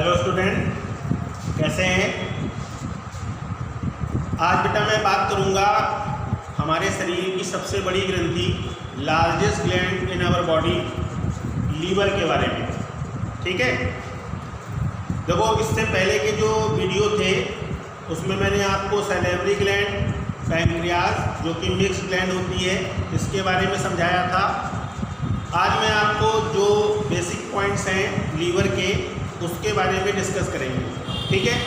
Hello student, कैसे हैं? आज बेटा मैं बात करूंगा हमारे शरीर की सबसे बड़ी ग्रंथि, largest gland in our body, liver के बारे में। ठीक है, देखो इससे पहले के जो वीडियो थे उसमें मैंने आपको सैलिवरी ग्लैंड, पैंक्रियाज जो कि मिक्स ग्लैंड होती है, इसके बारे में समझाया था। आज मैं आपको जो बेसिक पॉइंट्स हैं लीवर के, उसके बारे में डिस्कस करेंगे। ठीक है,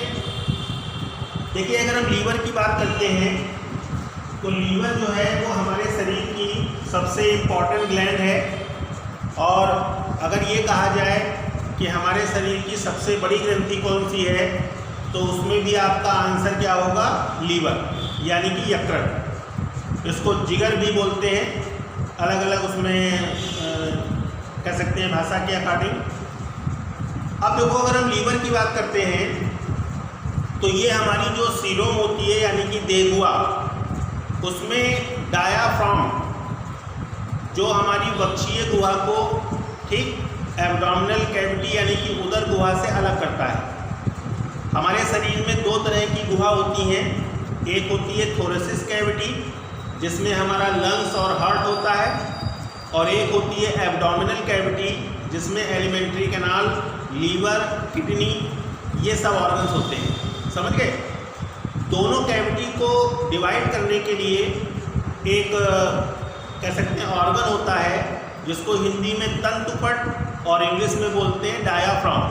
देखिए अगर हम लीवर की बात करते हैं तो लीवर जो है वो हमारे शरीर की सबसे इम्पॉर्टेंट ग्लैंड है। और अगर ये कहा जाए कि हमारे शरीर की सबसे बड़ी ग्रंथि कौन सी है, तो उसमें भी आपका आंसर क्या होगा? लीवर, यानी कि यकृत। इसको जिगर भी बोलते हैं, अलग अलग उसमें कह सकते हैं भाषा के अकॉर्डिंग। अब देखो अगर हम लीवर की बात करते हैं तो ये हमारी जो सीलोम होती है यानी कि देहगुआ, उसमें डायाफ्राम जो हमारी वक्षीय गुहा को ठीक एब्डोमिनल कैविटी यानी कि उदर गुहा से अलग करता है। हमारे शरीर में दो तरह की गुहा होती हैं, एक होती है थोरेसिस कैविटी जिसमें हमारा लंग्स और हार्ट होता है, और एक होती है एब्डोमिनल कैविटी जिसमें एलिमेंट्री कैनाल, लीवर, किडनी, ये सब ऑर्गन्स होते हैं। समझ गए? दोनों कैविटी को डिवाइड करने के लिए एक कह सकते हैं ऑर्गन होता है जिसको हिंदी में तंतुपट और इंग्लिश में बोलते हैं डायाफ्राम।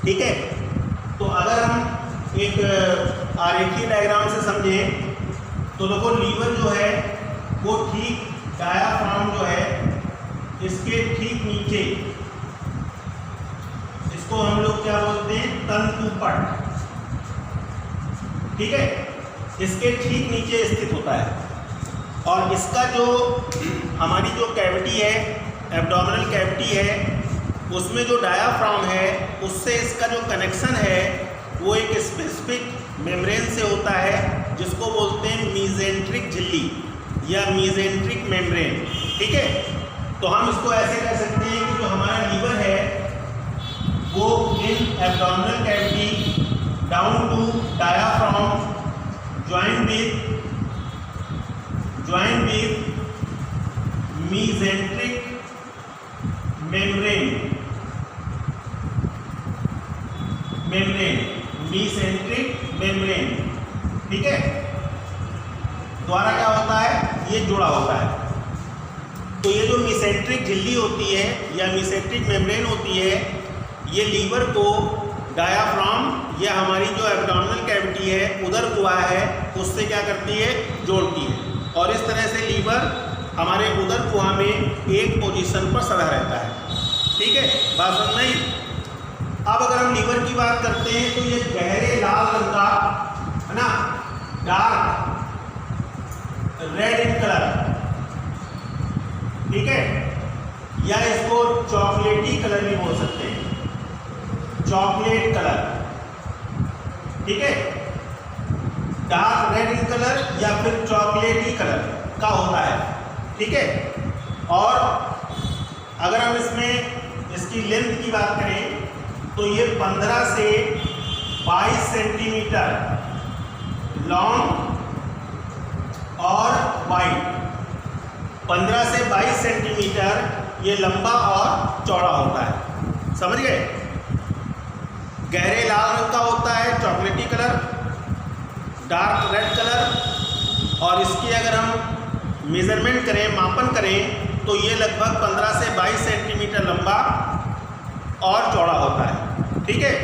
ठीक है, तो अगर हम एक आरेखीय डायग्राम से समझें तो देखो लीवर जो है वो ठीक डायाफ्राम जो है इसके ठीक नीचे, इसको हम लोग क्या बोलते हैं? तंतुपट। ठीक है, इसके ठीक नीचे स्थित होता है। और इसका जो हमारी जो कैविटी है, एब्डोमिनल कैविटी है, उसमें जो डायाफ्राम है उससे इसका जो कनेक्शन है वो एक स्पेसिफिक मेम्ब्रेन से होता है जिसको बोलते हैं मीजेंट्रिक झिल्ली या मीजेंट्रिक मेम्ब्रेन। ठीक है, तो हम इसको ऐसे कह सकते हैं कि जो हमारा लीवर है वो in abdominal cavity down to diaphragm join with mesenteric membrane, mesenteric membrane. ठीक है, द्वारा क्या होता है? ये जुड़ा होता है। तो ये जो मीसेंट्रिक झिल्ली होती है या मीसेंट्रिक मेम्ब्रेन होती है, ये लीवर को डायाफ्राम या हमारी जो एब्डोमिनल कैविटी है, उदर गुहा है, उससे क्या करती है? जोड़ती है। और इस तरह से लीवर हमारे उदर गुहा में एक पोजीशन पर सदा रहता है। ठीक है, बात समझ नहीं? अब अगर हम लीवर की बात करते हैं तो ये गहरे लाल रंग का है ना, डार्क रेड इन कलर, ठीक है, या इसको चॉकलेटी कलर भी बोल सकते हैं, चॉकलेट कलर। ठीक है, डार्क रेड इन कलर या फिर चॉकलेटी कलर का होता है। ठीक है, और अगर हम इसमें इसकी लेंथ की बात करें तो ये 15 से 22 सेंटीमीटर लॉन्ग और वाइड, 15 से 22 सेंटीमीटर ये लंबा और चौड़ा होता है। समझ गए? गहरे लाल रंग का होता है, चॉकलेटी कलर, डार्क रेड कलर, और इसकी अगर हम मेजरमेंट करें, मापन करें, तो ये लगभग 15 से 22 सेंटीमीटर लंबा और चौड़ा होता है। ठीक है,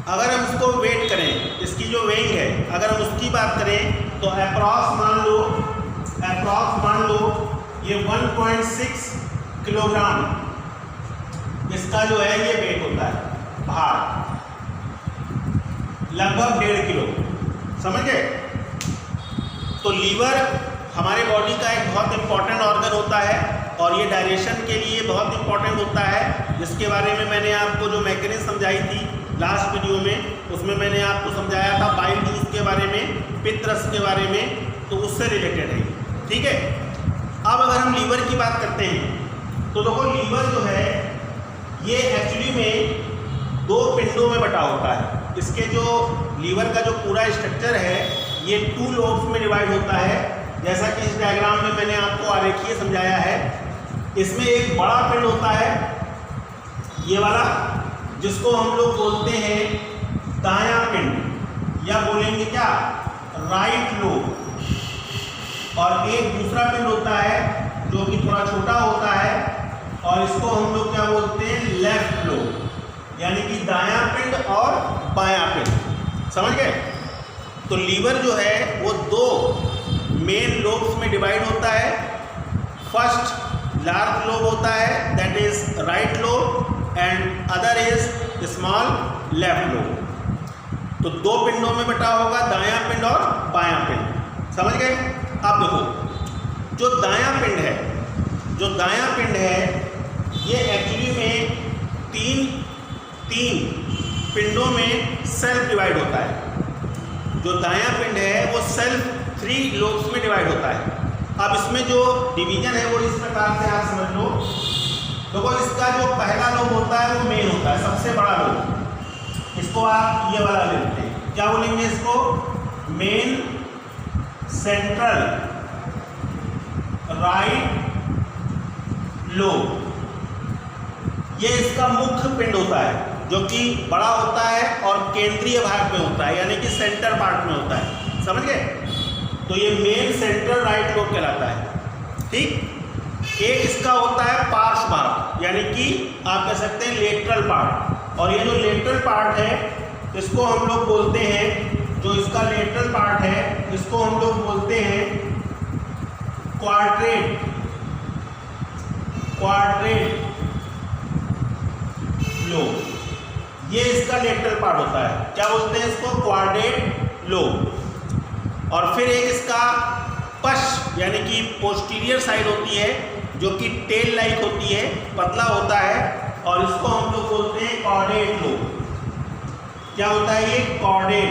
अगर हम इसको वेट करें, इसकी जो वेइंग है अगर हम उसकी बात करें तो अप्रॉक्स मान लो ये 1.6 किलोग्राम इसका जो है ये वेट होता है, भार लगभग 1.5 किलो। समझ गए? तो लीवर हमारे बॉडी का एक बहुत इंपॉर्टेंट ऑर्गन होता है और ये डाइजेशन के लिए बहुत इंपॉर्टेंट होता है, जिसके बारे में मैंने आपको जो मैकेनिज्म समझाई थी लास्ट वीडियो में, उसमें मैंने आपको समझाया था बाइल जूस के बारे में, पित्त रस के बारे में, तो उससे रिलेटेड है। ठीक है, अब अगर हम लीवर की बात करते हैं तो देखो लीवर जो है ये एक्चुअली में दो पिंडों में बटा होता है। इसके जो लीवर का जो पूरा स्ट्रक्चर है ये 2 लोब्स में डिवाइड होता है, जैसा कि इस डायग्राम में मैंने आपको आरेखीय समझाया है। इसमें एक बड़ा पिंड होता है ये वाला, जिसको हम लोग बोलते हैं दायां पिंड, या बोलेंगे क्या, राइट लोब। और एक दूसरा पिंड होता है जो कि थोड़ा छोटा होता है, और इसको हम लोग क्या बोलते हैं, लेफ्ट लोब, यानी कि दायां पिंड और बायां पिंड। समझ गए? तो लीवर जो है वो 2 मेन लोब्स में डिवाइड होता है। फर्स्ट लार्ज लोब होता है, that is right lobe, and other is small left lobe. तो 2 पिंडों में बटा होगा, दायां पिंड और बायां पिंड। समझ गए? अब देखो, जो दायां पिंड है ये एक्चुअली में तीन पिंडों में सेल्फ डिवाइड होता है। जो दायां पिंड है वो सेल्फ 3 लोब्स में डिवाइड होता है। अब इसमें जो डिवीजन है वो इस प्रकार से आप समझ लो। देखो, इसका जो पहला लोब होता है वो मेन होता है, सबसे बड़ा लोब। इसको आप ये वाला लेते हैं, क्या बोलेंगे इसको, मेन सेंट्रल राइट लोब। ये इसका मुख्य पिंड होता है जो कि बड़ा होता है और केंद्रीय भाग में होता है, यानी कि सेंटर पार्ट में होता है। समझ गए? तो ये मेन सेंट्रल राइट लोब कहलाता है। ठीक। एक इसका होता है पार्श्व भाग, यानी कि आप कह सकते हैं लेटरल पार्ट। और ये जो लेटरल पार्ट है इसको हम लोग बोलते हैं, जो इसका लेटरल पार्ट है इसको हम लोग बोलते हैं क्वाड्रेट लोब। ये इसका लेटरल पार्ट होता है, क्या बोलते हैं इसको, क्वाड्रेट लोब। और फिर एक इसका पश्च यानी कि पोस्टीरियर साइड होती है, जो कि टेल लाइक होती है, पतला होता है, और इसको हम लोग बोलते हैं कॉर्डेट लोब। क्या होता है ये, कॉर्डेट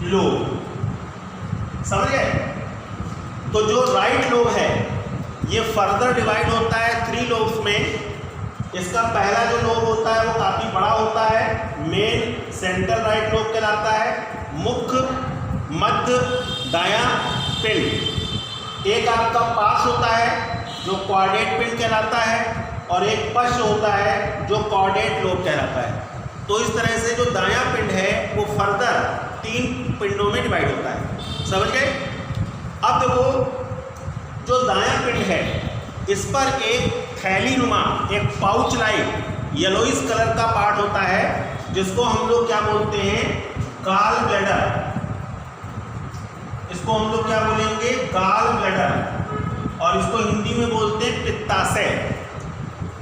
लोब। समझ गए? तो जो राइट लोब है ये फर्दर डिवाइड होता है 3 लोब्स में। इसका पहला जो लोब होता है वो काफ़ी बड़ा होता है, मेन सेंट्रल राइट लोब कहलाता है। मुख्य, मध्य, दायां पिंड। एक आपका पार्श्व होता है जो क्वाड्रेट पिंड कहलाता है, और एक पश्च होता है जो कॉर्डेट लोब कहलाता है। तो इस तरह से जो दायां पिंड है वो फर्दर 3 पिंडों में डिवाइड होता है। समझ गए? अब देखो, जो दायां पिंड है इस पर एक थैली नुमा, एक पाउच लाइक येलोइश कलर का पार्ट होता है, जिसको हम लोग क्या बोलते हैं, गाल ब्लैडर। इसको हम लोग क्या बोलेंगे, गाल ब्लैडर, और इसको हिंदी में बोलते हैं पित्ताशय।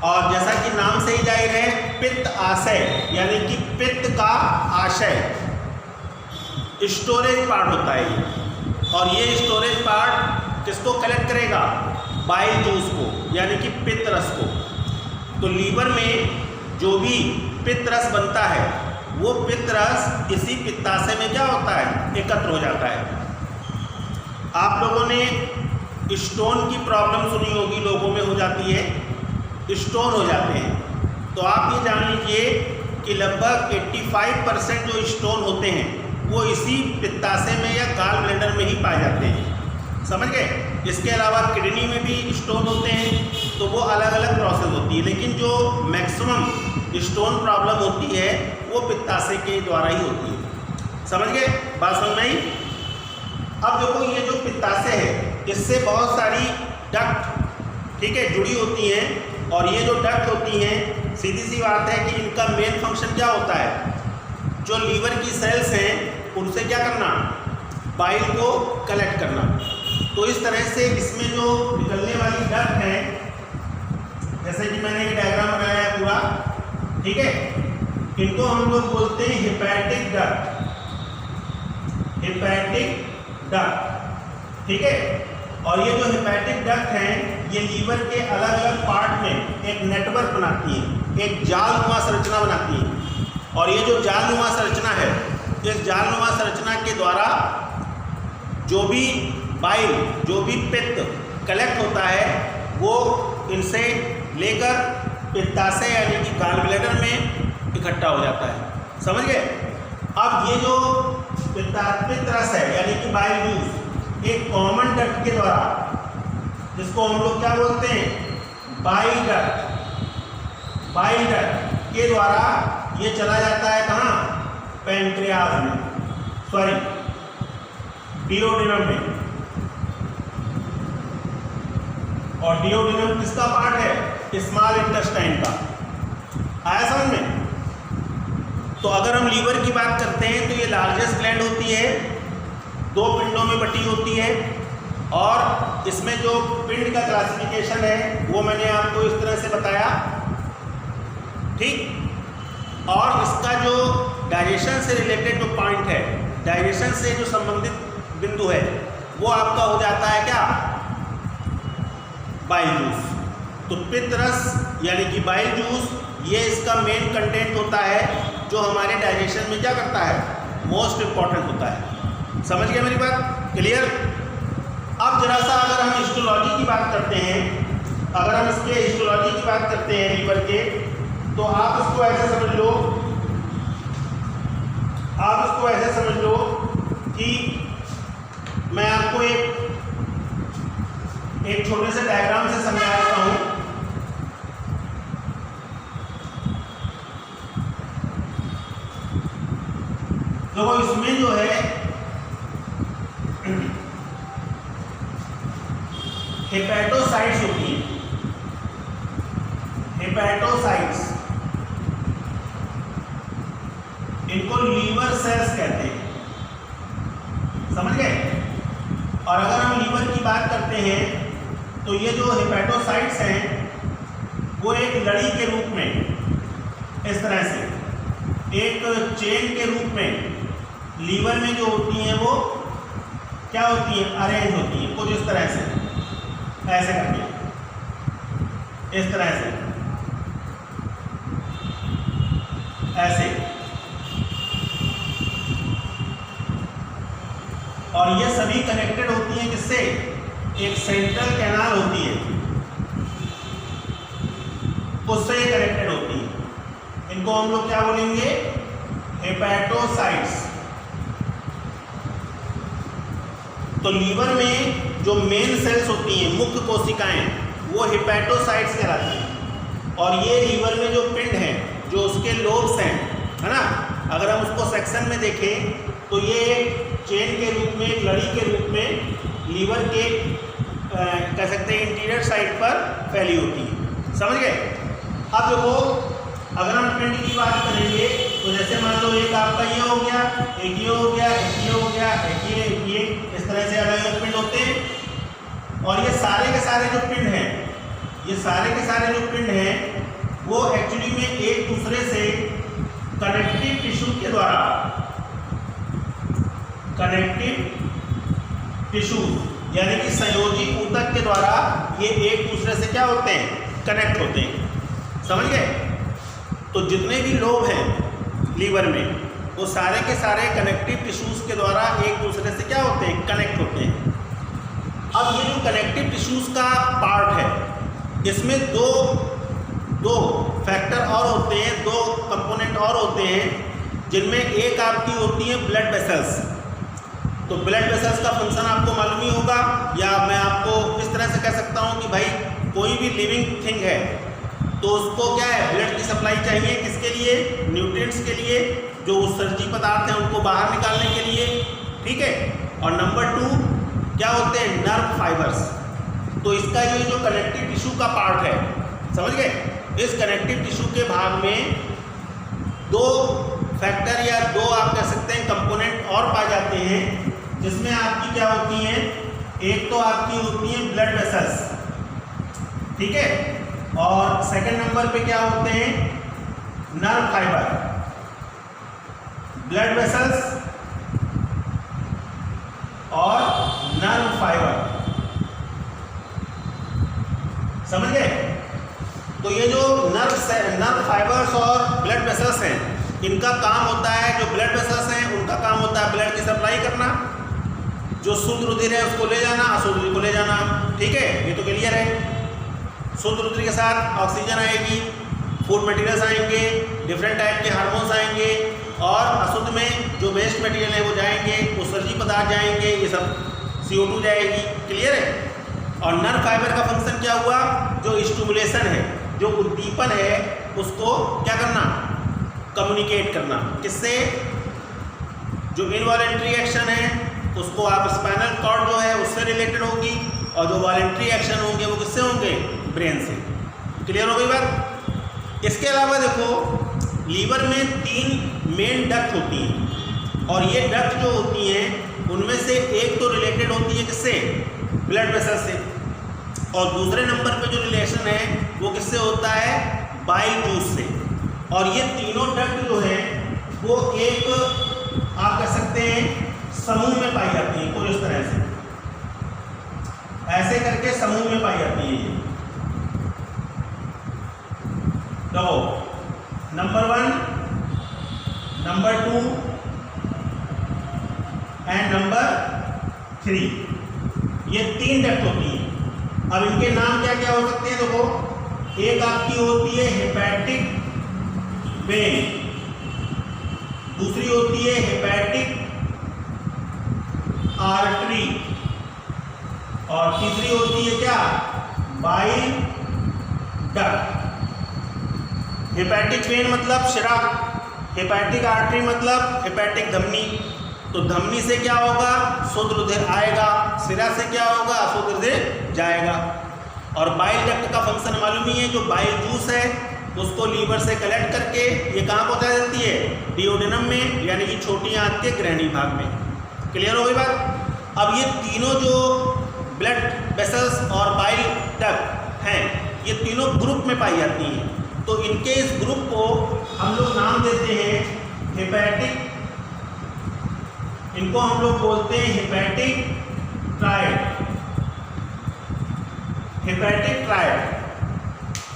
और जैसा कि नाम से ही जाहिर है, पित्त आशय, यानी कि पित्त का आशय, स्टोरेज पार्ट होता है ये। और ये स्टोरेज पार्ट किसको कलेक्ट करेगा, बाइल जूस को, यानी कि पित्त रस को। तो लीवर में जो भी पित्त रस बनता है वो पित्त रस इसी पित्ताशय में क्या होता है, एकत्र हो जाता है। आप लोगों ने स्टोन की प्रॉब्लम सुनी होगी, लोगों में हो जाती है, स्टोन हो जाते हैं। तो आप ये जान लीजिए कि लगभग 85% जो स्टोन होते हैं वो इसी पित्ताशय में या गाल ब्लैडर में ही पाए जाते हैं। समझ गए? इसके अलावा किडनी में भी स्टोन होते हैं, तो वो अलग अलग प्रोसेस होती है, लेकिन जो मैक्सिमम स्टोन प्रॉब्लम होती है वो पित्ताशय के द्वारा ही होती है। समझ गए? बात समझ में आई? अब देखो, ये जो पित्ताशय है इससे बहुत सारी डक्ट, ठीक है, जुड़ी होती हैं। और ये जो डक्ट होती हैं, सीधी सी बात है कि इनका मेन फंक्शन क्या होता है, जो लीवर की सेल्स हैं उनसे क्या करना, बाइल को कलेक्ट करना। तो इस तरह से इसमें जो निकलने वाली डक्ट है, जैसे कि मैंने एक डायग्राम बनाया है पूरा, ठीक है, इनको हम लोग बोलते हैं हेपेटिक डक्ट, ठीक है। और ये जो हेपेटिक डक्ट हैं ये लीवर के अलग अलग पार्ट में एक नेटवर्क बनाती है, एक जालनुमा संरचना बनाती है। और ये जो जालनुमा संरचना है, इस जालनुमा संरचना के द्वारा जो भी बाइल, जो भी पित्त कलेक्ट होता है वो इनसे लेकर पित्ताशय यानी कि गॉल ब्लैडर में इकट्ठा हो जाता है। समझ गए? अब ये जो पित्तरस है यानी कि बाइल जूस एक कॉमन डक्ट के द्वारा, जिसको हम लोग क्या बोलते हैं, बाइल डक्ट के द्वारा ये चला जाता है कहाँ, पैंक्रियाज में, सॉरी डिओडिनम में। और डिओडिनम किसका पार्ट है, स्मॉल इंटेस्टाइन का। आया समझ में? तो अगर हम लीवर की बात करते हैं तो ये लार्जेस्ट ग्लैंड होती है, 2 पिंडों में बटी होती है। और इसमें जो पिंड का क्लासिफिकेशन है वो मैंने आपको इस तरह से बताया, ठीक। और इसका जो डाइजेशन से रिलेटेड जो पॉइंट है, डाइजेशन से जो संबंधित बिंदु है, वो आपका हो जाता है क्या, बाइल जूस। तो पित्तरस यानी कि बाइल जूस ये इसका मेन कंटेंट होता है जो हमारे डाइजेशन में क्या करता है, मोस्ट इम्पॉर्टेंट होता है। समझ गए मेरी बात? क्लियर? अब जरा सा अगर हम हिस्टोलॉजी की बात करते हैं, अगर हम इसके हिस्टोलॉजी की बात करते हैं लीवर के, तो आप इसको ऐसे समझ लो, कि मैं आपको एक छोटे से डायग्राम से समझा देता हूँ। देखो इसमें जो है हेपेटोसाइट्स होती हैं, हेपेटोसाइट्स, इनको लीवर सेल्स कहते हैं। समझ गए? और अगर हम लीवर की बात करते हैं तो ये जो हेपेटोसाइट्स हैं वो एक लड़ी के रूप में, इस तरह से एक चेन के रूप में लीवर में जो होती हैं वो क्या होती है, अरेंज होती है कुछ इस तरह से, ऐसे करके, इस तरह से, ऐसे। और ये सभी कनेक्टेड होती हैं किससे, एक सेंट्रल कैनाल होती है, उससे ये कनेक्टेड होती है। इनको हम लोग क्या बोलेंगे, हेपेटोसाइट्स। तो लीवर में जो मेन सेल्स होती हैं, मुख्य कोशिकाएं, वो हेपेटोसाइट्स कहलाती हैं। और ये लीवर में जो पिंड हैं, जो उसके लोब्स हैं, है ना, अगर हम उसको सेक्शन में देखें तो ये चेन के रूप में, एक लड़ी के रूप में लीवर के कह सकते हैं इंटीरियर साइड पर फैली होती है। समझ गए? अब देखो अगर हम पिंड की बात करेंगे तो जैसे मान लो एक आपका ये हो गया, एक ये हो गया, एक ये हो गया, एक ये, इस तरह से अलग अलग पिंड होते हैं। और ये सारे के सारे जो पिंड हैं, ये सारे के सारे जो पिंड हैं वो एक्चुअली में एक दूसरे से कनेक्टिव टिश्यू के द्वारा, कनेक्टिव टिश्यू यानी कि संयोजी ऊतक के द्वारा ये एक दूसरे से क्या होते हैं, कनेक्ट होते हैं। समझ गए? तो जितने भी लोब हैं लीवर में वो सारे के सारे कनेक्टिव टिश्यूज के द्वारा एक दूसरे से क्या होते हैं, कनेक्ट होते हैं। अब ये जो कनेक्टिव टिश्यूज का पार्ट है, इसमें दो फैक्टर और होते हैं, 2 कंपोनेंट और होते हैं, जिनमें एक आपकी होती है ब्लड वेसल्स। तो ब्लड वेसल्स का फंक्शन आपको मालूम ही होगा, या मैं आपको इस तरह से कह सकता हूँ कि भाई कोई भी लिविंग थिंग है तो उसको क्या है, ब्लड की सप्लाई चाहिए, किसके लिए, न्यूट्रिएंट्स के लिए, जो उत्सर्जी पदार्थ हैं उनको बाहर निकालने के लिए, ठीक है। और नंबर 2 क्या होते हैं, नर्व फाइबर्स। तो इसका ये जो कनेक्टिव टिश्यू का पार्ट है, समझ गए, इस कनेक्टिव टिश्यू के भाग में 2 फैक्टर या 2 आप कह सकते हैं कंपोनेंट और पाए जाते हैं, जिसमें आपकी क्या होती हैं, एक तो आपकी होती है ब्लड वेसल्स, ठीक है, और सेकंड नंबर पे क्या होते हैं, नर्व फाइबर। ब्लड वेसल्स और नर्व फाइबर, समझ गए? तो ये जो नर्व फाइबर्स और ब्लड वेसल्स हैं, इनका काम होता है, जो ब्लड वेसल्स हैं उनका काम होता है ब्लड की सप्लाई करना, जो शुद्ध रुधिर है उसको ले जाना, अशुद्ध रुधिर को ले जाना, ठीक है, ये तो क्लियर है। शुद्ध रुधिर के साथ ऑक्सीजन आएगी, फूड मटेरियल्स आएंगे, डिफरेंट टाइप के हार्मोन्स आएंगे, और अशुद्ध में जो वेस्ट मटेरियल है वो जाएंगे, उत्सर्जी पदार्थ जाएंगे, ये सब CO2 जाएगी। क्लियर है। और नर्व फाइबर का फंक्शन क्या हुआ, जो स्टिमुलेशन है, जो उद्दीपन है, उसको क्या करना, कम्युनिकेट करना। किससे, जो इनवॉलेंट्री एक्शन है उसको आप स्पाइनल कॉर्ड जो है उससे रिलेटेड होगी, और जो वॉलेंट्री एक्शन होंगे वो किससे होंगे, ब्रेन से। क्लियर हो गई बात। इसके अलावा देखो लीवर में 3 मेन डक्ट होती हैं, और ये डक्ट जो होती हैं उनमें से एक तो रिलेटेड होती है किससे, ब्लड वेसल से, और दूसरे नंबर पे जो रिलेशन है वो किससे होता है, बाइल जूस से। और ये तीनों डक्ट जो है वो एक आप कह सकते हैं समूह में पाई जाती है, कुछ इस तरह से ऐसे करके समूह में पाई जाती है ये। देखो नंबर 1, नंबर 2 एंड नंबर 3, ये 3 डक्ट होती हैं। अब इनके नाम क्या क्या हो सकते हैं, देखो एक आपकी होती है हेपेटिक वेन, दूसरी होती है हेपेटिक आर्टरी, और तीसरी होती है क्या, बाइल डक्ट। हेपेटिक वेन मतलब शिरा, हेपेटिक आर्टरी मतलब हेपेटिक धमनी। तो धमनी से क्या होगा, शुद्ध रुधिर आएगा, शिरा से क्या होगा, अशुद्ध रुधिर जाएगा। और बाइल डक्ट का फंक्शन मालूम ही है, जो बाइल जूस है उसको लीवर से कलेक्ट करके ये कहाँ पहुँचा देती है, डिओडेनम में, यानी कि छोटी आंत के ग्रहणी भाग में। क्लियर हो गई बात। अब ये तीनों जो ब्लड वेसल्स और बाइल डक्ट हैं, ये तीनों ग्रुप में पाई जाती हैं। तो इनके इस ग्रुप को हम लोग नाम देते हैं हेपेटिक, इनको हम लोग बोलते हैं हेपेटिक ट्रायड, हेपेटिक ट्रायड।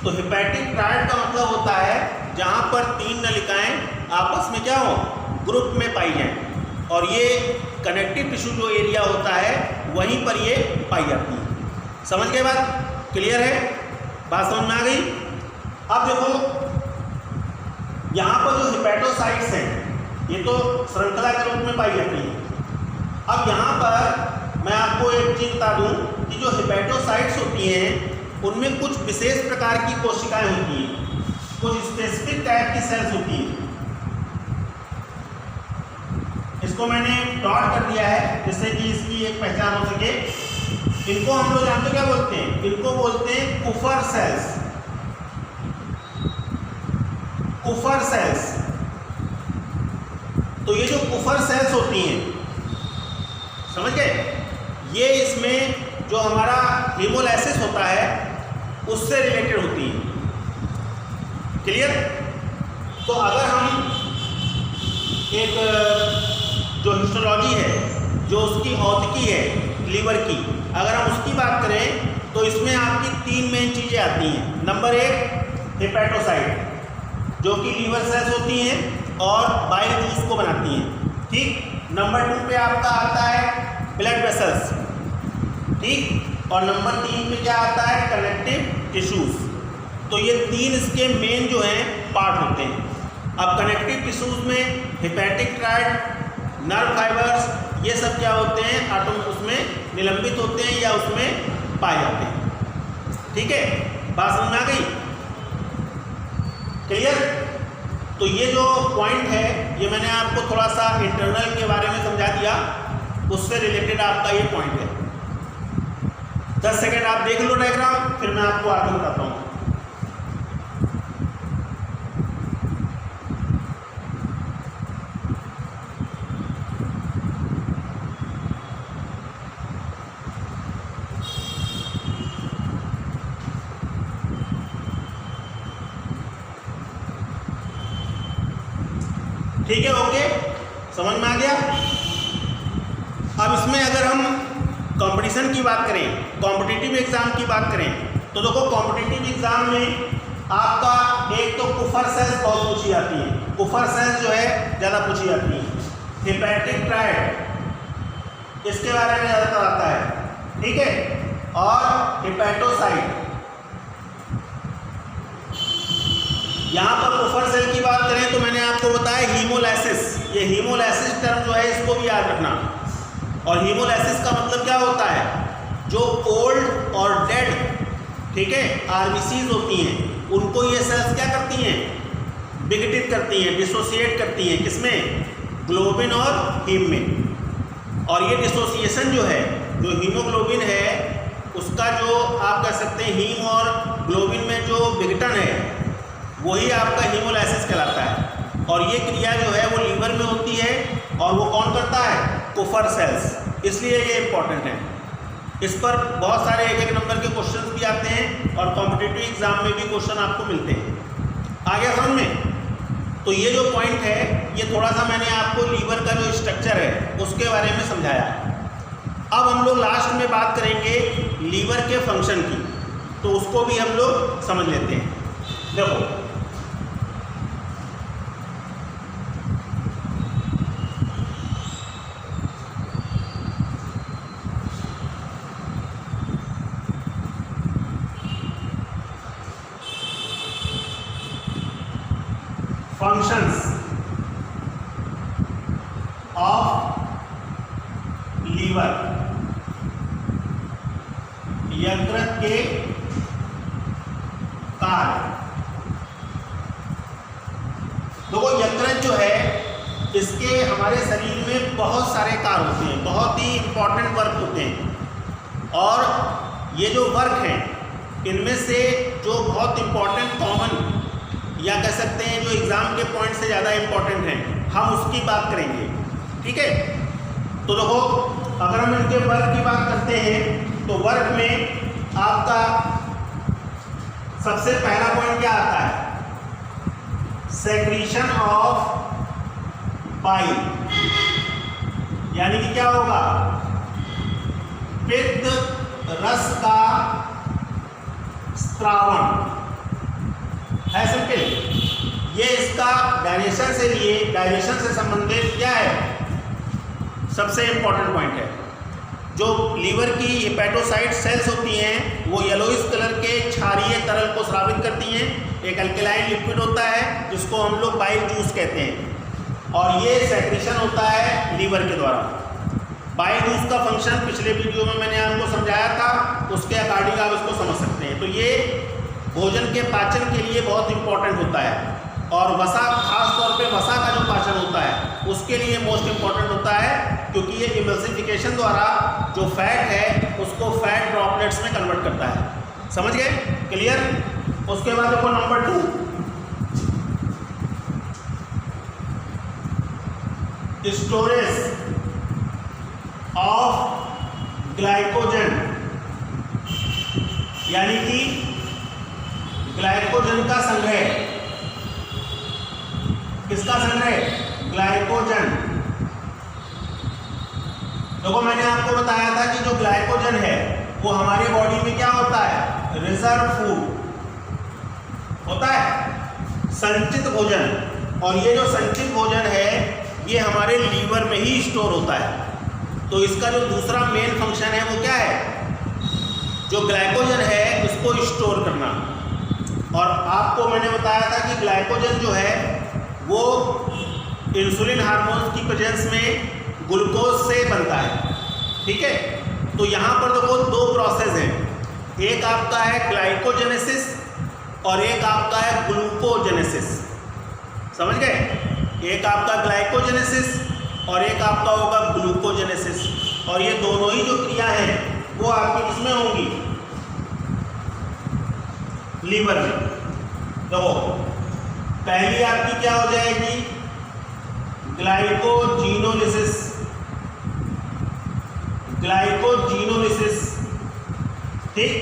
तो हेपेटिक ट्रायड का मतलब होता है जहां पर 3 नलिकाएं आपस में क्या हो, ग्रुप में पाई जाए, और ये कनेक्टिव टिश्यू जो एरिया होता है वहीं पर ये पाई जाती है। समझ गए बात, क्लियर है, बात समझ में आ गई। अब देखो यहाँ पर जो हेपेटोसाइट्स हैं ये तो श्रृंखला के रूप में पाई जाती है। अब यहाँ पर मैं आपको एक चीज़ बता दूँ कि जो हेपेटोसाइट्स होती हैं उनमें कुछ विशेष प्रकार की कोशिकाएं होती हैं, कुछ स्पेसिफिक टाइप की सेल्स होती हैं। इसको मैंने डॉट कर दिया है जिससे कि इसकी एक पहचान हो सके। इनको हम लोग जानते क्या बोलते हैं, इनको बोलते हैं कुफर सेल्स, कुफर सेल्स। तो ये जो कुफर सेल्स होती हैं, समझ गए, ये इसमें जो हमारा हीमोलाइसिस होता है उससे रिलेटेड होती है। क्लियर। तो अगर हम एक जो हिस्टोलॉजी है, जो उसकी औतिकी है लीवर की, अगर हम उसकी बात करें तो इसमें आपकी 3 मेन चीज़ें आती हैं। नंबर 1 हेपेटोसाइट जो कि लीवर सेल्स होती हैं और बाइल जूस को बनाती हैं, ठीक। नंबर 2 पे आपका आता है ब्लड वेसल्स, ठीक। और नंबर 3 पे क्या आता है, कनेक्टिव टिश्यूज। तो ये 3 इसके मेन जो हैं पार्ट होते हैं। अब कनेक्टिव टिश्यूज में हेपेटिक ट्रायड, नर्व फाइबर्स, ये सब क्या होते हैं, उसमें निलंबित होते हैं या उसमें पाए जाते हैं। ठीक है, बात समझ में आ गई, क्लियर। तो ये जो पॉइंट है ये मैंने आपको थोड़ा सा इंटरनल के बारे में समझा दिया, उससे रिलेटेड आपका ये पॉइंट है। 10 सेकेंड आप देख लो डायग्राम, फिर मैं आपको आगे बताता हूँ। ठीक है, ओके, समझ में आ गया। अब इसमें अगर हम कंपटीशन की बात करें, कॉम्पिटिटिव एग्जाम की बात करें, तो देखो कॉम्पिटिटिव एग्जाम में आपका एक तो कुफर सेल्स बहुत पूछी जाती है, कुफर सेल्स जो है ज़्यादा पूछी जाती है। हेपेटिक ट्रायड इसके बारे में ज़्यादातर आता है, ठीक है। और हेपेटोसाइट, यहाँ पर कुफर सेल की बात करें तो मैंने आपको बताया हीमोलाइसिस, ये हीमोलाइसिस टर्म जो है इसको भी याद रखना। और हीमोलाइसिस का मतलब क्या होता है, जो ओल्ड और डेड, ठीक है, आरबीसीज होती हैं, उनको ये सेल्स क्या करती हैं, विघटित करती हैं, डिसोसिएट करती हैं, किसमें, ग्लोबिन और हीम में। और ये डिसोसिएशन जो है, जो हीमोग्लोबिन है उसका जो आप कह सकते हैं हीम और ग्लोबिन में जो विघटन है वही आपका हीमोलाइसिस कहलाता है। और ये क्रिया जो है वो लीवर में होती है और वो कौन करता है, कुफर सेल्स, इसलिए ये इम्पॉर्टेंट है। इस पर बहुत सारे एक एक नंबर के क्वेश्चन भी आते हैं और कॉम्पिटिटिव एग्जाम में भी क्वेश्चन आपको मिलते हैं। आ गया समझ में? तो ये जो पॉइंट है ये थोड़ा सा मैंने आपको लीवर का जो स्ट्रक्चर है उसके बारे में समझाया। अब हम लोग लास्ट में बात करेंगे लीवर के फंक्शन की, तो उसको भी हम लोग समझ लेते हैं। देखो फंक्शंस ऑफ लीवर, यकृत के कार्य। देखो यकृत जो है इसके हमारे शरीर में बहुत सारे कार्य होते हैं, बहुत ही इंपॉर्टेंट वर्क होते हैं। और ये जो वर्क हैं इनमें से जो बहुत इंपॉर्टेंट कॉमन या कह सकते हैं जो एग्ज़ाम के पॉइंट से ज़्यादा इम्पॉर्टेंट हैं, हम उसकी बात करेंगे, ठीक है। तो देखो अगर हम इनके वर्क की बात करते हैं तो वर्क में आपका सबसे पहला पॉइंट क्या आता है, सेक्रीशन ऑफ बाइल, यानी कि क्या होगा, पित्त रस का स्त्रावण है। सिंपल, ये इसका डाइजेशन से लिए, डाइजेशन से संबंधित क्या है, सबसे इंपॉर्टेंट पॉइंट है। जो लीवर की हेपेटोसाइट सेल्स होती हैं वो येलोइश कलर के क्षारीय तरल को स्रावित करती हैं। एक अल्कलाइन लिक्विड होता है जिसको हम लोग बाइल जूस कहते हैं, और ये सेक्रीशन होता है लीवर के द्वारा। बाइल जूस का फंक्शन पिछले वीडियो में मैंने आपको समझाया था, उसके अकॉर्डिंग आप इसको समझ सकते हैं। तो ये भोजन के पाचन के लिए बहुत इंपॉर्टेंट होता है, और वसा, खास तौर पे वसा का जो पाचन होता है उसके लिए मोस्ट इंपॉर्टेंट होता है, क्योंकि ये इमल्सिफिकेशन द्वारा जो फैट है उसको फैट ड्रॉपलेट्स में कन्वर्ट करता है। समझ गए? क्लियर? उसके बाद देखो नंबर 2, स्टोरेज ऑफ ग्लाइकोजन, यानी कि ग्लाइकोजन का संग्रह। किसका संग्रह? ग्लाइकोजन। देखो मैंने आपको बताया था कि जो ग्लाइकोजन है वो हमारी बॉडी में क्या होता है, रिजर्व फूड होता है, संचित भोजन। और ये जो संचित भोजन है ये हमारे लीवर में ही स्टोर होता है। तो इसका जो दूसरा मेन फंक्शन है वो क्या है, जो ग्लाइकोजन है उसको स्टोर करना। और आपको मैंने बताया था कि ग्लाइकोजन जो है वो इंसुलिन हार्मोन की प्रेजेंस में ग्लूकोज से बनता है, ठीक है। तो यहाँ पर देखो दो प्रोसेस हैं, एक आपका है ग्लाइकोजेनेसिस और एक आपका है ग्लूकोजेनेसिस। समझ गए? एक आपका ग्लाइकोजेनेसिस और एक आपका होगा ग्लूकोजेनेसिस। और ये दोनों ही जो क्रिया है वो आपकी किसमें होंगी, लीवर में। तो पहली आपकी क्या हो जाएगी, ग्लाइकोजीनोलिसिस, ग्लाइकोजीनोलिसिस, ठीक।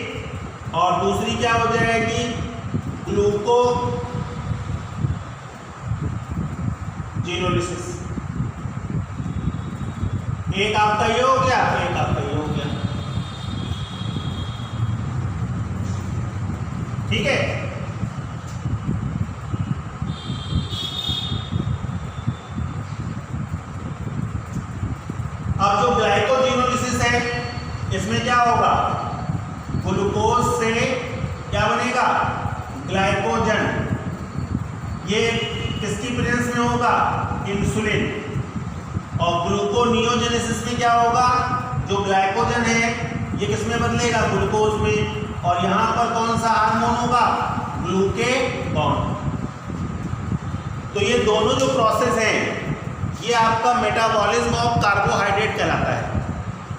और दूसरी क्या हो जाएगी, ग्लूकोजीनोलिसिस। एक आपका ये हो गया, एक आपका ये हो गया, ठीक है। अब जो ग्लाइकोजीनोलिसिस है इसमें क्या होगा, ग्लूकोज से क्या बनेगा, ग्लाइकोजन, ये किसकी प्रेजेंस में होगा? इंसुलिन। और ग्लूकोनियोजेनेसिस में क्या होगा? जो ग्लाइकोजन है ये किस में बदलेगा? ग्लूकोज में। और यहाँ पर कौन सा हार्मोन होगा? ग्लूकेगॉन। तो ये दोनों जो प्रोसेस हैं ये आपका मेटाबॉलिज्म ऑफ कार्बोहाइड्रेट कहलाता है।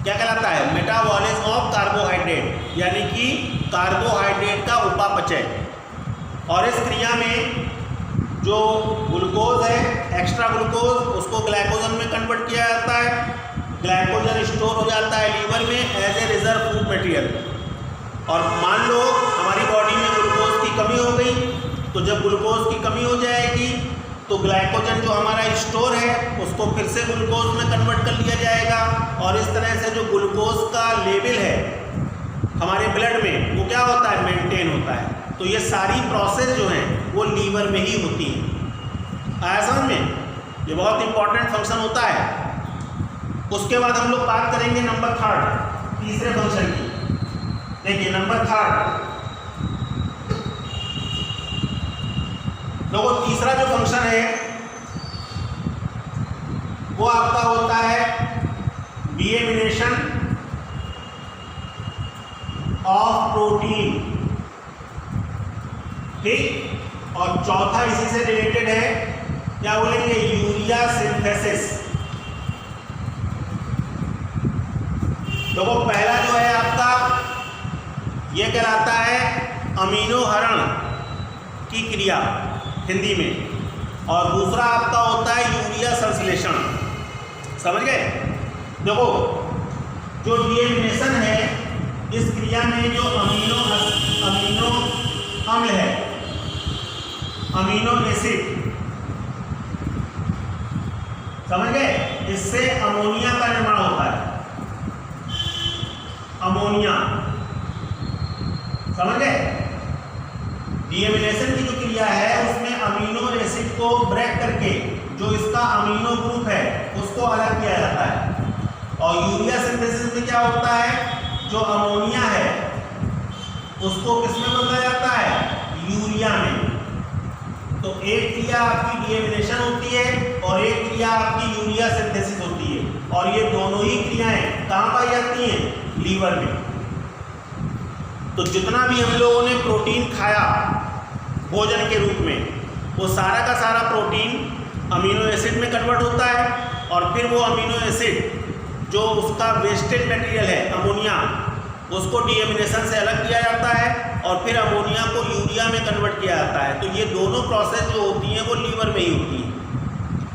क्या कहलाता है? मेटाबॉलिज्म ऑफ कार्बोहाइड्रेट, यानी कि कार्बोहाइड्रेट का उपापचय। और इस क्रिया में जो ग्लूकोज है, एक्स्ट्रा ग्लूकोज, उसको ग्लाइकोजन में कन्वर्ट किया जाता है। ग्लाइकोजन स्टोर हो जाता है लीवर में as a reserve food material. और मान लो हमारी बॉडी में ग्लूकोज की कमी हो गई, तो जब ग्लूकोज की कमी हो जाएगी तो ग्लाइकोजन जो हमारा स्टोर है उसको फिर से ग्लूकोज में कन्वर्ट कर लिया जाएगा। और इस तरह से जो ग्लूकोज का लेवल है हमारे ब्लड में वो क्या होता है? मेंटेन होता है। तो ये सारी प्रोसेस जो हैं वो लीवर में ही होती है। आया समझ में? ये बहुत इंपॉर्टेंट फंक्शन होता है। उसके बाद हम लोग बात करेंगे नंबर 3, तीसरे फंक्शन की। देखिए नंबर 3, देखो तीसरा जो फंक्शन है वो आपका होता है डिएमिनेशन ऑफ प्रोटीन। ठीक। और चौथा इसी से रिलेटेड है, क्या बोलेंगे? Urea synthesis. देखो पहला जो है आपका ये कहलाता है अमीनोहरण की क्रिया हिंदी में, और दूसरा आपका होता है यूरिया संश्लेषण। समझ गए? देखो जो डीएमिनेशन है इस क्रिया में जो अमीनो अम्ल है, अमीनो एसिड, समझ गए? इससे अमोनिया का निर्माण होता है। अमोनिया, समझ गए? डीएमिनेशन की जो क्रिया है उसमें अमीनो एसिड को ब्रेक करके जो इसका अमीनो ग्रुप है उसको अलग किया जाता है। और यूरिया सिंथेसिस में क्या होता है? जो अमोनिया है उसको किसमें बदला जाता है? यूरिया में। तो एक क्रिया आपकी डीएमिनेशन होती है और एक क्रिया आपकी यूरिया सिंथेसिस होती है। और ये दोनों ही क्रियाएं कहाँ पाई जाती हैं? लीवर में। तो जितना भी हम लोगों ने प्रोटीन खाया भोजन के रूप में, वो सारा का सारा प्रोटीन अमीनो एसिड में कन्वर्ट होता है। और फिर वो अमीनो एसिड जो उसका वेस्टेज मटेरियल है अमोनिया, उसको डीएमिनेशन से अलग किया जाता है और फिर अमोनिया को यूरिया में कन्वर्ट किया जाता है। तो ये दोनों प्रोसेस जो होती हैं वो लीवर में ही होती हैं।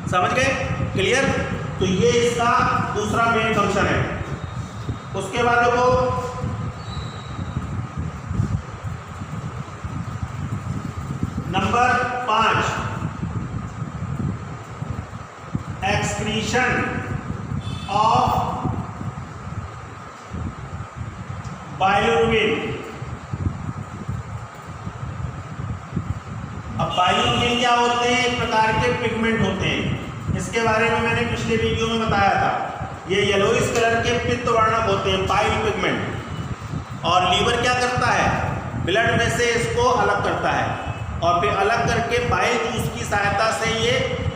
समझ गए? क्लियर? तो ये इसका दूसरा मेन फंक्शन है। उसके बाद देखो नंबर 5, एक्सक्रीशन ऑफ बाइलिरुबिन। अब बाइलिरुबिन क्या होते हैं? एक प्रकार के पिगमेंट होते हैं। इसके बारे में मैंने पिछले वीडियो में बताया था। ये येलोइश कलर के पित्त वर्णक होते हैं, बाइल पिगमेंट। और लीवर क्या करता है? ब्लड में से इसको अलग करता है और फिर अलग करके बाइल जूस की सहायता से ये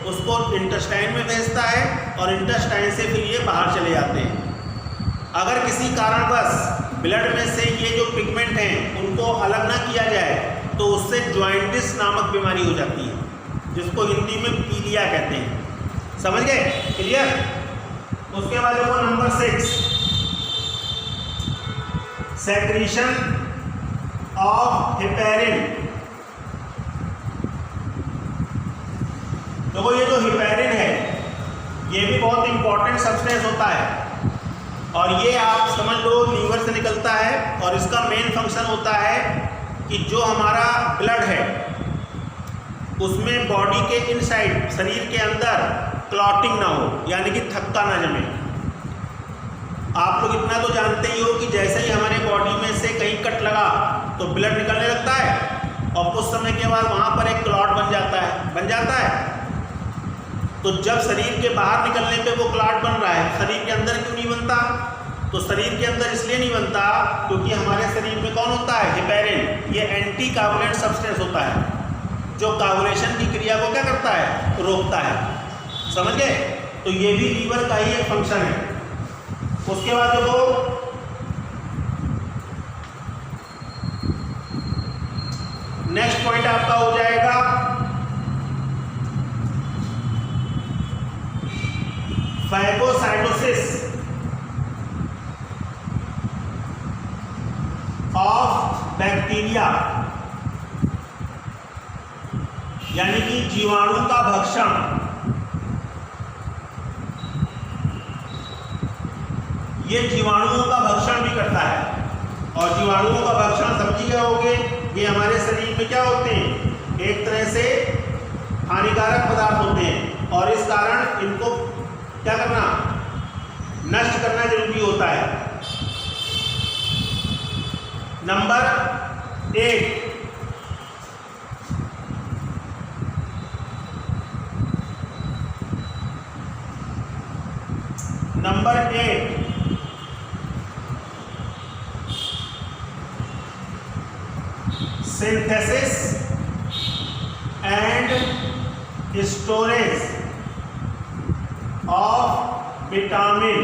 उसको इंटेस्टाइन में भेजता है और इंटेस्टाइन से फिर ये बाहर चले जाते हैं। अगर किसी कारणवश ब्लड में से ये जो पिगमेंट हैं उनको अलग ना किया जाए तो उससे जॉइंटिस नामक बीमारी हो जाती है, जिसको हिंदी में पीलिया कहते हैं। समझ गए? क्लियर? उसके बाद देखो नंबर 6, सेक्रीशन ऑफ हेपेरिन। देखो ये जो हेपेरिन है ये भी बहुत इंपॉर्टेंट सब्सटेंस होता है और ये आप समझ लो लीवर से निकलता है। और इसका मेन फंक्शन होता है कि जो हमारा ब्लड है उसमें बॉडी के इनसाइड, शरीर के अंदर क्लॉटिंग ना हो, यानी कि थक्का ना जमे। आप लोग इतना तो जानते ही हो कि जैसे ही हमारे बॉडी में से कहीं कट लगा तो ब्लड निकलने लगता है और कुछ समय के बाद वहाँ पर एक क्लॉट बन जाता है। तो जब शरीर के बाहर निकलने पे वो क्लॉट बन रहा है, शरीर के अंदर क्यों नहीं बनता? तो शरीर के अंदर इसलिए नहीं बनता क्योंकि हमारे शरीर में कौन होता है? हेपेरिन। ये एंटी कोगुलेंट सब्सटेंस होता है जो कागुलेशन की क्रिया को क्या करता है, रोकता है। समझ गए? तो ये भी लीवर का ही एक फंक्शन है। उसके बाद देखो नेक्स्ट पॉइंट आपका हो जाएगा फैगोसाइटोसिस ऑफ बैक्टीरिया, यानी कि जीवाणु का भक्षण। ये जीवाणुओं का भक्षण भी करता है, और जीवाणुओं का भक्षण समझी गए होंगे, ये हमारे शरीर में क्या होते हैं, एक तरह से हानिकारक पदार्थ होते हैं, और इस कारण इनको क्या करना, नष्ट करना जरूरी होता है। Number 1, synthesis and storage of vitamin.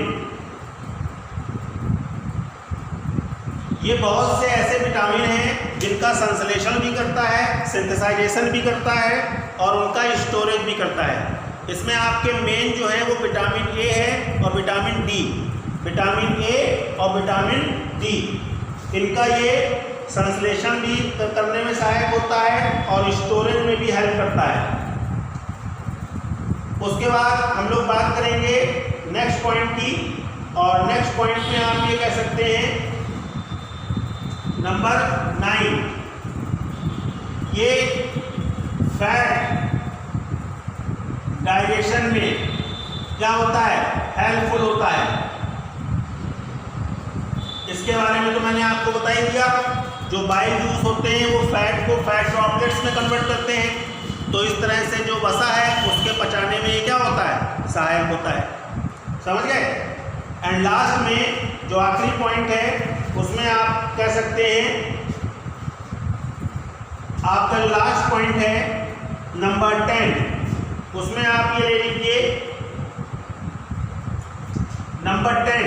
ये बहुत से ऐसे विटामिन हैं जिनका संश्लेषण भी करता है, सिंथेसाइजेशन भी करता है, और उनका स्टोरेज भी करता है। इसमें आपके मेन जो है वो विटामिन ए है और विटामिन डी। विटामिन ए और विटामिन डी, इनका ये संश्लेषण भी करने में सहायक होता है और स्टोरेज में भी हेल्प करता है। उसके बाद हम लोग बात करेंगे नेक्स्ट पॉइंट की, और नेक्स्ट पॉइंट में आप ये कह सकते हैं नंबर 9, ये फैट डाइजेशन में क्या होता है, हेल्पफुल होता है। इसके बारे में तो मैंने आपको बता ही दिया। जो बाइल जूस होते हैं वो फैट को फैट ड्रॉपलेट्स में कन्वर्ट करते हैं, तो इस तरह से जो वसा है उसके पचाने में ये क्या होता है, सहायक होता है। समझ गए? एंड लास्ट में जो आखिरी पॉइंट है उसमें आप कह सकते हैं, आपका लास्ट पॉइंट है नंबर 10, उसमें आप ये ले लीजिए नंबर 10,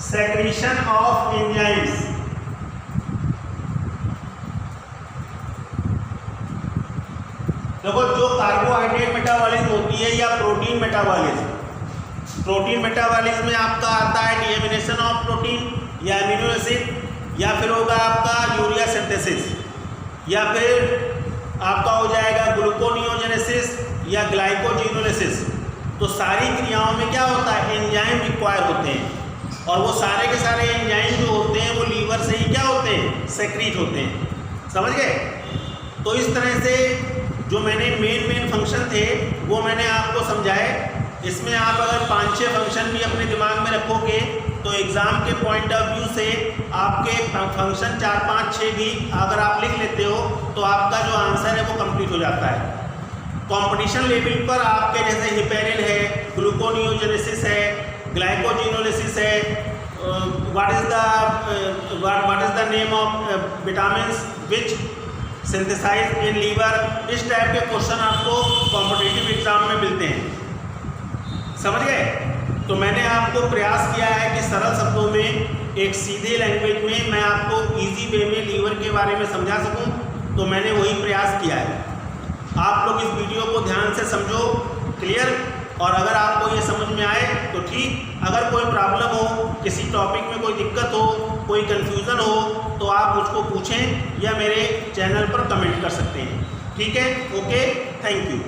सेक्रीशन ऑफ एंजाइम्स। देखो, जो कार्बोहाइड्रेट मेटाबॉलिज्म होती है या प्रोटीन मेटाबॉलिज्म, प्रोटीन मेटाबॉलिज्म में आपका आता है डीएमिनेशन ऑफ प्रोटीन या एमिनो एसिड, या फिर होगा आपका यूरिया सिंथेसिस, या फिर आपका हो जाएगा ग्लूकोनियोजेनेसिस या ग्लाइकोजिनोलिसिस। तो सारी क्रियाओं में क्या होता है, एंजाइम रिक्वायर होते हैं, और वो सारे के सारे एंजाइम जो होते हैं वो लीवर से ही क्या होते हैं, सेक्रीट होते हैं। समझ गए? तो इस तरह से जो मैंने मेन फंक्शन थे वो मैंने आपको समझाए। इसमें आप अगर 5-6 फंक्शन भी अपने दिमाग में रखोगे तो एग्ज़ाम के पॉइंट ऑफ व्यू से आपके फंक्शन 4, 5, 6 भी अगर आप लिख लेते हो तो आपका जो आंसर है वो कंप्लीट हो जाता है। कंपटीशन लेवल पर आपके जैसे हिपेरिन है, ग्लूकोनियोजेनेसिस है, ग्लाइकोजिनोलिसिस है, what is the name of vitamins which synthesise in liver, इस टाइप के क्वेश्चन आपको कॉम्पिटिटिव एग्जाम में मिलते हैं। समझ गए? तो मैंने आपको प्रयास किया है कि सरल शब्दों में, एक सीधे लैंग्वेज में मैं आपको इजी वे में लीवर के बारे में समझा सकूं, तो मैंने वही प्रयास किया है। आप लोग इस वीडियो को ध्यान से समझो, क्लियर, और अगर आपको ये समझ में आए तो ठीक। अगर कोई प्रॉब्लम हो, किसी टॉपिक में कोई दिक्कत हो, कोई कन्फ्यूज़न हो, तो आप मुझको पूछें या मेरे चैनल पर कमेंट कर सकते हैं। ठीक है? Okay, thank you.